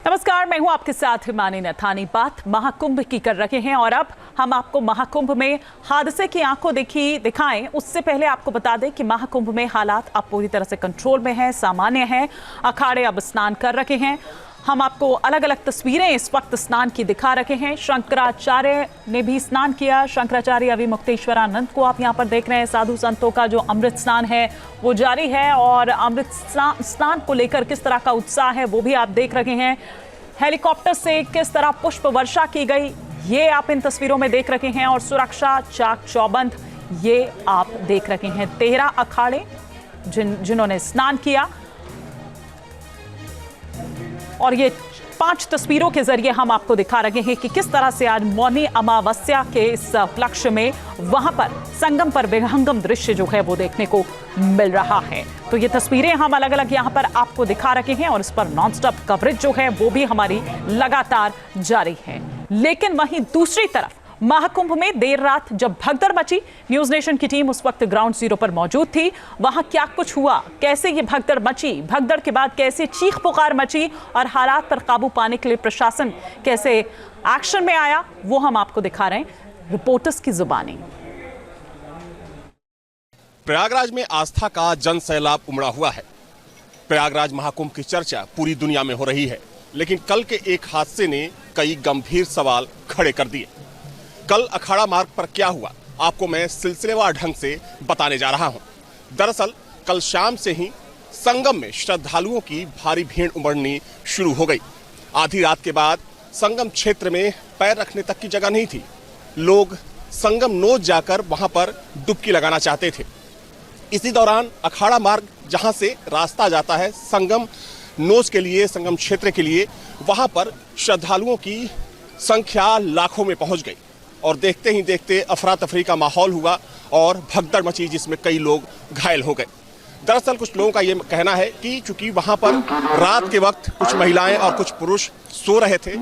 नमस्कार, मैं हूं आपके साथ हिमानी नथानी। बात महाकुंभ की कर रहे हैं और अब हम आपको महाकुंभ में हादसे की आंखों दिखाएं। उससे पहले आपको बता दें कि महाकुंभ में हालात अब पूरी तरह से कंट्रोल में हैं, सामान्य हैं। अखाड़े अब स्नान कर रहे हैं। हम आपको अलग अलग तस्वीरें इस वक्त स्नान की दिखा रहे हैं। शंकराचार्य ने भी स्नान किया। शंकराचार्य अविमुक्तेश्वरानंद को आप यहां पर देख रहे हैं। साधु संतों का जो अमृत स्नान है वो जारी है और अमृत स्नान को लेकर किस तरह का उत्साह है वो भी आप देख रहे हैं। हेलीकॉप्टर से किस तरह पुष्प वर्षा की गई ये आप इन तस्वीरों में देख रहे हैं और सुरक्षा चाक चौबंद ये आप देख रहे हैं। 13 अखाड़े जिन्होंने स्नान किया और ये 5 तस्वीरों के जरिए हम आपको दिखा रहे हैं कि किस तरह से आज मौनी अमावस्या के इस उपलक्ष्य में वहां पर संगम पर विहंगम दृश्य जो है वो देखने को मिल रहा है। तो ये तस्वीरें हम अलग अलग यहां पर आपको दिखा रहे हैं और इस पर नॉनस्टॉप कवरेज जो है वो भी हमारी लगातार जारी है। लेकिन वहीं दूसरी तरफ महाकुंभ में देर रात जब भगदड़ मची, न्यूज नेशन की टीम उस वक्त ग्राउंड जीरो पर मौजूद थी। वहां क्या कुछ हुआ, कैसे ये भगदड़ मची, भगदड़ के बाद कैसे चीख पुकार मची और हालात पर काबू पाने के लिए प्रशासन कैसे एक्शन में आया, वो हम आपको दिखा रहे हैं रिपोर्टर्स की जुबानी। प्रयागराज में आस्था का जन सैलाब उमड़ा हुआ है। प्रयागराज महाकुंभ की चर्चा पूरी दुनिया में हो रही है, लेकिन कल के एक हादसे ने कई गंभीर सवाल खड़े कर दिए। कल अखाड़ा मार्ग पर क्या हुआ आपको मैं सिलसिलेवार ढंग से बताने जा रहा हूं। दरअसल कल शाम से ही संगम में श्रद्धालुओं की भारी भीड़ उमड़नी शुरू हो गई। आधी रात के बाद संगम क्षेत्र में पैर रखने तक की जगह नहीं थी। लोग संगम नोच जाकर वहां पर डुबकी लगाना चाहते थे। इसी दौरान अखाड़ा मार्ग जहां से रास्ता जाता है संगम नोच के लिए, संगम क्षेत्र के लिए, वहां पर श्रद्धालुओं की संख्या लाखों में पहुंच गई और देखते ही देखते अफरा तफरी का माहौल हुआ और भगदड़ मची जिसमें कई लोग घायल हो गए। दरअसल कुछ लोगों का ये कहना है कि चूंकि वहां पर रात के वक्त कुछ महिलाएं और कुछ पुरुष सो रहे थे,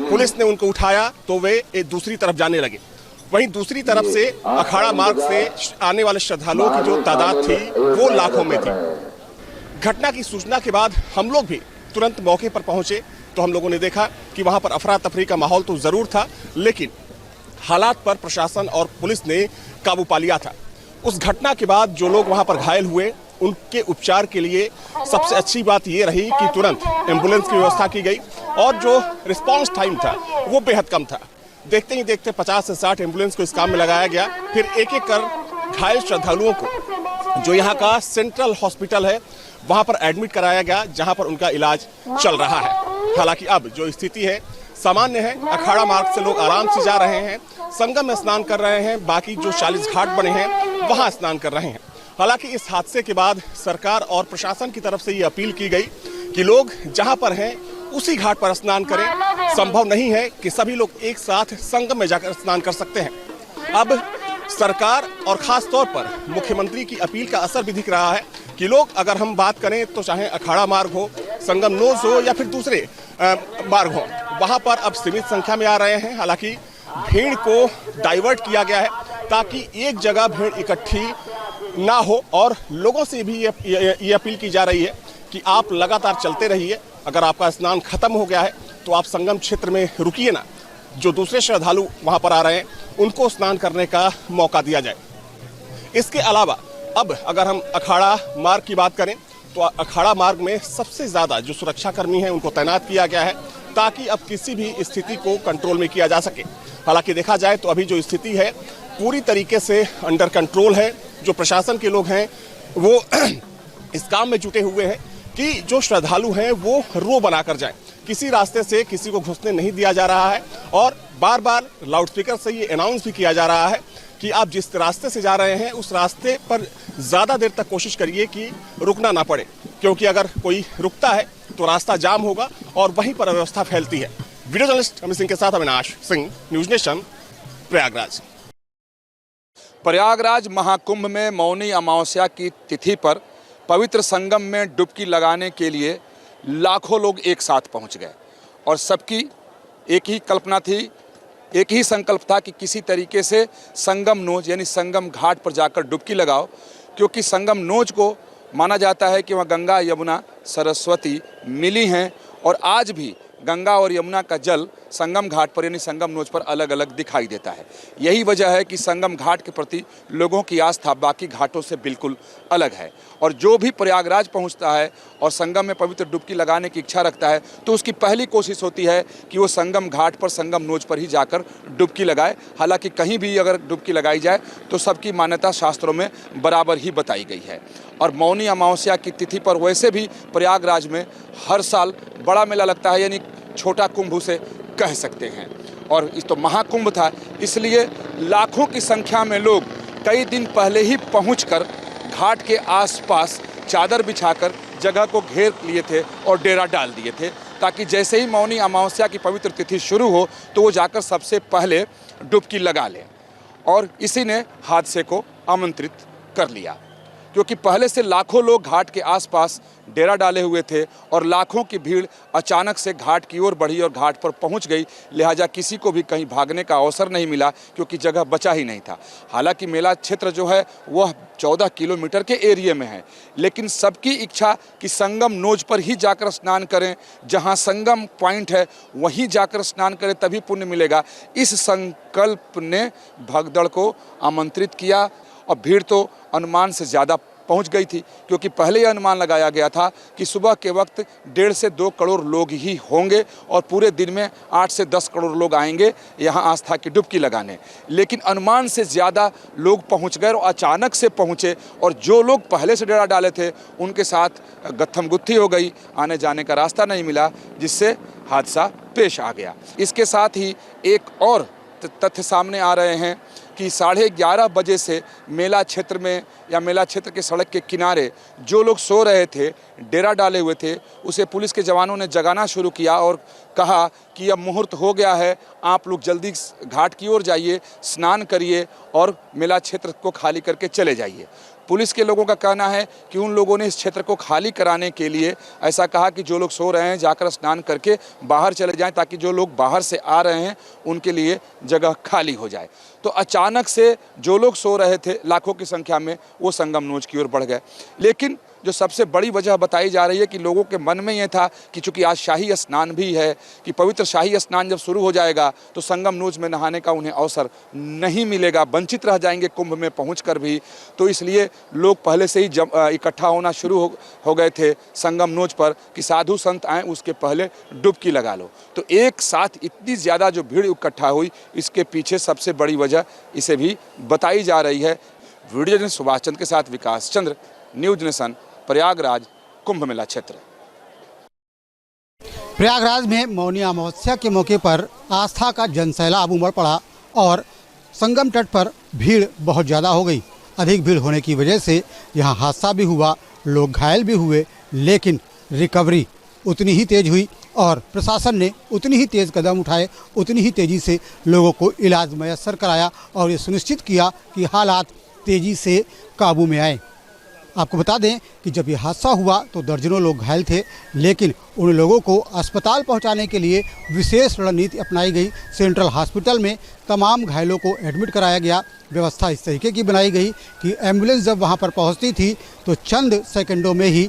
पुलिस ने उनको उठाया तो वे एक दूसरी तरफ जाने लगे। वहीं दूसरी तरफ से अखाड़ा मार्ग से आने वाले श्रद्धालुओं की जो तादाद थी वो लाखों में थी। घटना की सूचना के बाद हम लोग भी तुरंत मौके पर पहुंचे तो हम लोगों ने देखा कि वहां पर अफरा तफरी का माहौल तो जरूर था, लेकिन हालात पर प्रशासन और पुलिस ने काबू पा लिया था। उस घटना के बाद जो लोग वहां पर घायल हुए उनके उपचार के लिए सबसे अच्छी बात ये रही कि तुरंत एम्बुलेंस की व्यवस्था की गई और जो रिस्पांस टाइम था वो बेहद कम था। देखते ही देखते 50 से 60 एम्बुलेंस को इस काम में लगाया गया। फिर एक एक कर घायल श्रद्धालुओं को जो यहाँ का सेंट्रल हॉस्पिटल है वहां पर एडमिट कराया गया, जहां पर उनका इलाज चल रहा है। हालांकि अब जो स्थिति है सामान्य है। अखाड़ा मार्ग से लोग आराम से जा रहे हैं, संगम में स्नान कर रहे हैं, बाकी जो 40 घाट बने हैं वहां स्नान कर रहे हैं। हालांकि इस हादसे के बाद सरकार और प्रशासन की तरफ से ये अपील की गई कि लोग जहां पर हैं उसी घाट पर स्नान करें। संभव नहीं है कि सभी लोग एक साथ संगम में जाकर स्नान कर सकते हैं। अब सरकार और खास तौर पर मुख्यमंत्री की अपील का असर भी दिख रहा है कि लोग, अगर हम बात करें तो चाहे अखाड़ा मार्ग हो, संगम नोज हो या फिर दूसरे मार्ग हो, वहां पर अब सीमित संख्या में आ रहे हैं। हालांकि भीड़ को डाइवर्ट किया गया है ताकि एक जगह भीड़ इकट्ठी ना हो और लोगों से भी ये अपील की जा रही है कि आप लगातार चलते रहिए। अगर आपका स्नान खत्म हो गया है तो आप संगम क्षेत्र में रुकिए ना, जो दूसरे श्रद्धालु वहां पर आ रहे हैं उनको स्नान करने का मौका दिया जाए। इसके अलावा अब अगर हम अखाड़ा मार्ग की बात करें तो अखाड़ा मार्ग में सबसे ज्यादा जो सुरक्षाकर्मी हैं उनको तैनात किया गया है ताकि अब किसी भी स्थिति को कंट्रोल में किया जा सके। हालांकि देखा जाए तो अभी जो स्थिति है पूरी तरीके से अंडर कंट्रोल है। जो प्रशासन के लोग हैं वो इस काम में जुटे हुए हैं कि जो श्रद्धालु हैं वो रो बनाकर जाएं। किसी रास्ते से किसी को घुसने नहीं दिया जा रहा है और बार बार लाउडस्पीकर से ये अनाउंस भी किया जा रहा है कि आप जिस रास्ते से जा रहे हैं उस रास्ते पर ज्यादा देर तक कोशिश करिए कि रुकना ना पड़े, क्योंकि अगर कोई रुकता है तो रास्ता जाम होगा और वहीं पर अव्यवस्था फैलती है। वीडियो जर्नलिस्ट अमित सिंह के साथ अविनाश सिंह, न्यूज नेशन, प्रयागराज। प्रयागराज महाकुंभ में मौनी अमावस्या की तिथि पर पवित्र संगम में डुबकी लगाने के लिए लाखों लोग एक साथ पहुंच गए और सबकी एक ही कल्पना थी, एक ही संकल्प था कि किसी तरीके से संगम नोज यानी संगम घाट पर जाकर डुबकी लगाओ, क्योंकि संगम नोज को माना जाता है कि वहाँ गंगा, यमुना, सरस्वती मिली हैं और आज भी गंगा और यमुना का जल संगम घाट पर यानी संगम नोच पर अलग अलग दिखाई देता है। यही वजह है कि संगम घाट के प्रति लोगों की आस्था बाकी घाटों से बिल्कुल अलग है। और जो भी प्रयागराज पहुंचता है और संगम में पवित्र डुबकी लगाने की इच्छा रखता है तो उसकी पहली कोशिश होती है कि वो संगम घाट पर, संगम नोच पर ही जाकर डुबकी लगाए। हालांकि कहीं भी अगर डुबकी लगाई जाए तो सबकी मान्यता शास्त्रों में बराबर ही बताई गई है। और मौनी अमावस्या की तिथि पर वैसे भी प्रयागराज में हर साल बड़ा मेला लगता है, यानी छोटा कुंभ उसे कह सकते हैं। और इस तो महाकुंभ था, इसलिए लाखों की संख्या में लोग कई दिन पहले ही पहुंचकर घाट के आसपास चादर बिछाकर जगह को घेर लिए थे और डेरा डाल दिए थे, ताकि जैसे ही मौनी अमावस्या की पवित्र तिथि शुरू हो तो वो जाकर सबसे पहले डुबकी लगा लें। और इसी ने हादसे को आमंत्रित कर लिया, क्योंकि पहले से लाखों लोग घाट के आसपास डेरा डाले हुए थे और लाखों की भीड़ अचानक से घाट की ओर बढ़ी और घाट पर पहुंच गई। लिहाजा किसी को भी कहीं भागने का अवसर नहीं मिला, क्योंकि जगह बचा ही नहीं था। हालांकि मेला क्षेत्र जो है वह 14 किलोमीटर के एरिया में है, लेकिन सबकी इच्छा कि संगम नोच पर ही जाकर स्नान करें, जहां संगम पॉइंट है वहीं जाकर स्नान करें तभी पुण्य मिलेगा। इस संकल्प ने भगदड़ को आमंत्रित किया और भीड़ तो अनुमान से ज़्यादा पहुंच गई थी, क्योंकि पहले यह अनुमान लगाया गया था कि सुबह के वक्त 1.5 से 2 करोड़ लोग ही होंगे और पूरे दिन में 8 से 10 करोड़ लोग आएंगे यहाँ आस्था की डुबकी लगाने। लेकिन अनुमान से ज़्यादा लोग पहुंच गए और अचानक से पहुंचे, और जो लोग पहले से डेरा डाले थे उनके साथ गत्थम गुत्थी हो गई, आने जाने का रास्ता नहीं मिला, जिससे हादसा पेश आ गया। इसके साथ ही एक और तथ्य सामने आ रहे हैं कि 11:30 बजे से मेला क्षेत्र में या मेला क्षेत्र के सड़क के किनारे जो लोग सो रहे थे, डेरा डाले हुए थे, उसे पुलिस के जवानों ने जगाना शुरू किया और कहा कि अब मुहूर्त हो गया है, आप लोग जल्दी घाट की ओर जाइए, स्नान करिए और मेला क्षेत्र को खाली करके चले जाइए। पुलिस के लोगों का कहना है कि उन लोगों ने इस क्षेत्र को खाली कराने के लिए ऐसा कहा कि जो लोग सो रहे हैं जाकर स्नान करके बाहर चले जाएं, ताकि जो लोग बाहर से आ रहे हैं उनके लिए जगह खाली हो जाए। तो अचानक से जो लोग सो रहे थे लाखों की संख्या में, वो संगम नोच की ओर बढ़ गए। लेकिन जो सबसे बड़ी वजह बताई जा रही है कि लोगों के मन में ये था कि चूंकि आज शाही स्नान भी है, कि पवित्र शाही स्नान जब शुरू हो जाएगा तो संगम नोच में नहाने का उन्हें अवसर नहीं मिलेगा, वंचित रह जाएंगे कुंभ में पहुंचकर भी। तो इसलिए लोग पहले से ही इकट्ठा होना शुरू हो गए थे संगम नोच पर कि साधु संत आएँ उसके पहले डुबकी लगा लो। तो एक साथ इतनी ज़्यादा जो भीड़ इकट्ठा हुई, इसके पीछे सबसे बड़ी वजह इसे भी बताई जा रही है। वीडियो जर्नलिस्ट सुभाष चंद्र के साथ विकास चंद्र, न्यूज नेशन, प्रयागराज कुंभ मेला क्षेत्र। प्रयागराज में मौनी अमावस्या के मौके पर आस्था का जनसैलाब उमड़ पड़ा और संगम तट पर भीड़ बहुत ज़्यादा हो गई। अधिक भीड़ होने की वजह से यहाँ हादसा भी हुआ, लोग घायल भी हुए, लेकिन रिकवरी उतनी ही तेज हुई और प्रशासन ने उतनी ही तेज़ कदम उठाए, उतनी ही तेज़ी से लोगों को इलाज मैसर कराया और ये सुनिश्चित किया कि हालात तेज़ी से काबू में आए। आपको बता दें कि जब ये हादसा हुआ तो दर्जनों लोग घायल थे, लेकिन उन लोगों को अस्पताल पहुंचाने के लिए विशेष रणनीति अपनाई गई। सेंट्रल हॉस्पिटल में तमाम घायलों को एडमिट कराया गया। व्यवस्था इस तरीके की बनाई गई कि एम्बुलेंस जब वहां पर पहुंचती थी तो चंद सेकंडों में ही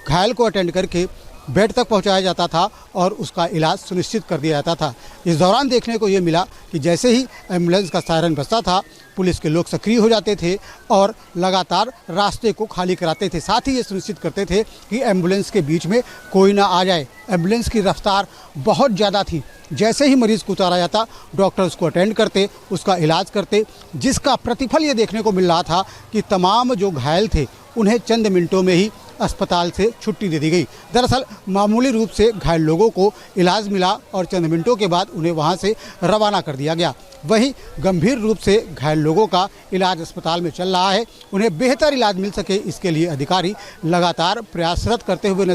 घायल को अटेंड करके बेड तक पहुंचाया जाता था और उसका इलाज सुनिश्चित कर दिया जाता था। इस दौरान देखने को ये मिला कि जैसे ही एम्बुलेंस का सायरन बजता था, पुलिस के लोग सक्रिय हो जाते थे और लगातार रास्ते को खाली कराते थे। साथ ही ये सुनिश्चित करते थे कि एम्बुलेंस के बीच में कोई ना आ जाए। एम्बुलेंस की रफ्तार बहुत ज़्यादा थी। जैसे ही मरीज़ को उतारा जाता, डॉक्टर उसको अटेंड करते, उसका इलाज करते, जिसका प्रतिफल ये देखने को मिल रहा था कि तमाम जो घायल थे उन्हें चंद मिनटों में ही अस्पताल से छुट्टी दे दी गई। दरअसल मामूली रूप से घायल लोगों को इलाज मिला और चंद मिनटों के बाद उन्हें वहां से रवाना कर दिया गया। वहीं गंभीर रूप से घायल लोगों का इलाज अस्पताल में चल रहा है। उन्हें बेहतर इलाज मिल सके, इसके लिए अधिकारी लगातार प्रयास करते हुए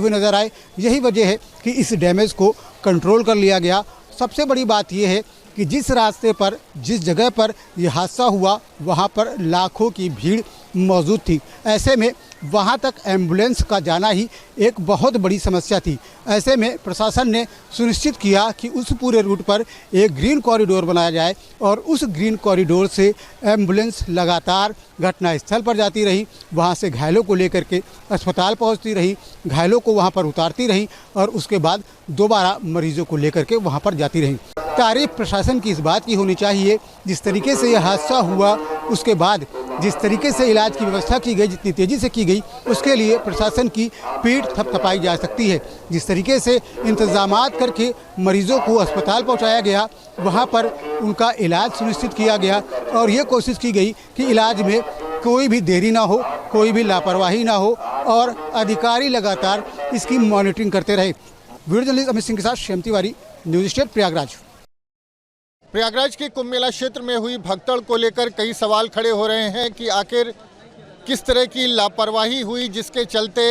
नजर आए। यही वजह है कि इस डैमेज को कंट्रोल कर लिया गया। सबसे बड़ी बात यह है कि जिस रास्ते पर, जिस जगह पर यह हादसा हुआ, वहाँ पर लाखों की भीड़ मौजूद थी। ऐसे में वहाँ तक एम्बुलेंस का जाना ही एक बहुत बड़ी समस्या थी। ऐसे में प्रशासन ने सुनिश्चित किया कि उस पूरे रूट पर एक ग्रीन कॉरिडोर बनाया जाए और उस ग्रीन कॉरिडोर से एम्बुलेंस लगातार घटनास्थल पर जाती रही, वहाँ से घायलों को लेकर के अस्पताल पहुँचती रही, घायलों को वहाँ पर उतारती रही और उसके बाद दोबारा मरीजों को लेकर के वहाँ पर जाती रही। तारीफ प्रशासन की इस बात की होनी चाहिए, जिस तरीके से यह हादसा हुआ उसके बाद जिस तरीके से इलाज की व्यवस्था की गई, जितनी तेज़ी से की गई, उसके लिए प्रशासन की पीठ थपथपाई जा सकती है। जिस तरीके से इंतजामात करके मरीजों को अस्पताल पहुंचाया गया, वहां पर उनका इलाज सुनिश्चित किया गया और ये कोशिश की गई कि इलाज में कोई भी देरी ना हो, कोई भी लापरवाही ना हो और अधिकारी लगातार इसकी मॉनिटरिंग करते रहे। वीडियो जर्नलिस्ट अमित सिंह के साथ श्याम तिवारी, न्यूज स्टेट प्रयागराज। प्रयागराज के कुंभ मेला क्षेत्र में हुई भगदड़ को लेकर कई सवाल खड़े हो रहे हैं कि आखिर किस तरह की लापरवाही हुई जिसके चलते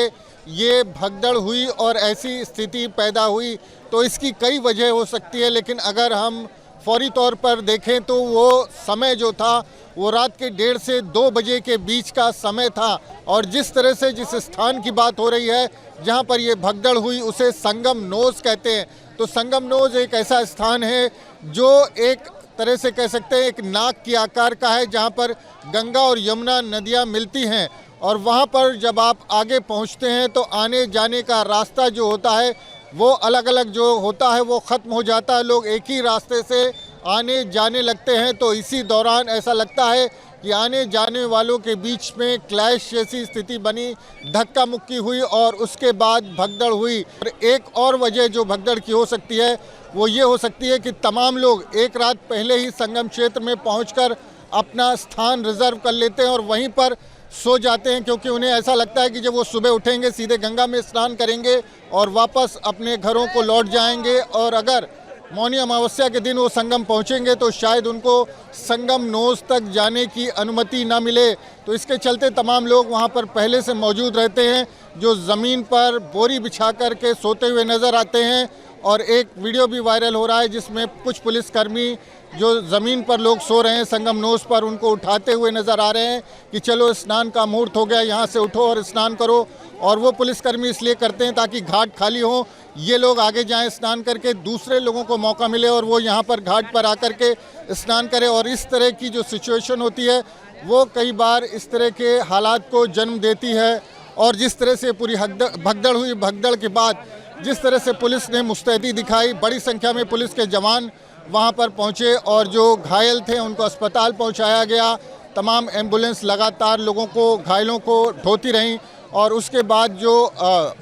ये भगदड़ हुई और ऐसी स्थिति पैदा हुई। तो इसकी कई वजह हो सकती है, लेकिन अगर हम फौरी तौर पर देखें तो वो समय जो था वो रात के 1:30 से 2 बजे के बीच का समय था और जिस तरह से जिस स्थान की बात हो रही है जहाँ पर ये भगदड़ हुई उसे संगम नोज कहते हैं। तो संगम नोज एक ऐसा स्थान है जो एक तरह से कह सकते हैं एक नाक की आकार का है, जहाँ पर गंगा और यमुना नदियाँ मिलती हैं और वहाँ पर जब आप आगे पहुँचते हैं तो आने जाने का रास्ता जो होता है वो अलग अलग जो होता है वो ख़त्म हो जाता है, लोग एक ही रास्ते से आने जाने लगते हैं। तो इसी दौरान ऐसा लगता है कि आने जाने वालों के बीच में क्लैश जैसी स्थिति बनी, धक्का मुक्की हुई और उसके बाद भगदड़ हुई। और एक और वजह जो भगदड़ की हो सकती है वो ये हो सकती है कि तमाम लोग एक रात पहले ही संगम क्षेत्र में पहुंचकर अपना स्थान रिजर्व कर लेते हैं और वहीं पर सो जाते हैं, क्योंकि उन्हें ऐसा लगता है कि जब वो सुबह उठेंगे सीधे गंगा में स्नान करेंगे और वापस अपने घरों को लौट जाएंगे और अगर मौनी अमावस्या के दिन वो संगम पहुंचेंगे तो शायद उनको संगम नोज तक जाने की अनुमति ना मिले। तो इसके चलते तमाम लोग वहां पर पहले से मौजूद रहते हैं, जो ज़मीन पर बोरी बिछा कर के सोते हुए नज़र आते हैं। और एक वीडियो भी वायरल हो रहा है जिसमें कुछ पुलिसकर्मी जो ज़मीन पर लोग सो रहे हैं संगम नोज पर, उनको उठाते हुए नज़र आ रहे हैं कि चलो स्नान का मुहूर्त हो गया, यहाँ से उठो और स्नान करो। और वो पुलिसकर्मी इसलिए करते हैं ताकि घाट खाली हो, ये लोग आगे जाएं स्नान करके, दूसरे लोगों को मौका मिले और वो यहाँ पर घाट पर आकर के स्नान करें। और इस तरह की जो सिचुएशन होती है वो कई बार इस तरह के हालात को जन्म देती है। और जिस तरह से पूरी भगदड़ हुई, भगदड़ के बाद जिस तरह से पुलिस ने मुस्तैदी दिखाई, बड़ी संख्या में पुलिस के जवान वहां पर पहुंचे और जो घायल थे उनको अस्पताल पहुंचाया गया। तमाम एम्बुलेंस लगातार लोगों को, घायलों को ढोती रहीं और उसके बाद जो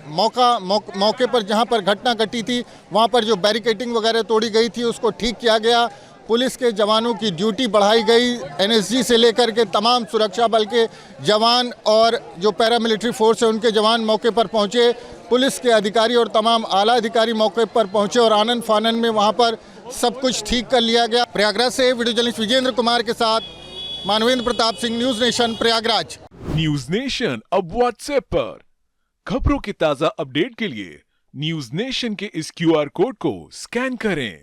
मौके पर जहां पर घटना घटी थी वहां पर जो बैरिकेडिंग वगैरह तोड़ी गई थी उसको ठीक किया गया। पुलिस के जवानों की ड्यूटी बढ़ाई गई, एनएसजी से लेकर के तमाम सुरक्षा बल के जवान और जो पैरामिलिट्री फोर्स है उनके जवान मौके पर पहुंचे। पुलिस के अधिकारी और तमाम आला अधिकारी मौके पर पहुंचे और आनन फानन में वहां पर सब कुछ ठीक कर लिया गया। प्रयागराज से वीडियो जर्नलिस्ट विजेंद्र कुमार के साथ Manvendra Pratap Singh, news nation Prayagraj. News nation अब व्हाट्सएप पर खबरों की ताजा अपडेट के लिए न्यूज नेशन के इस QR कोड को स्कैन करें।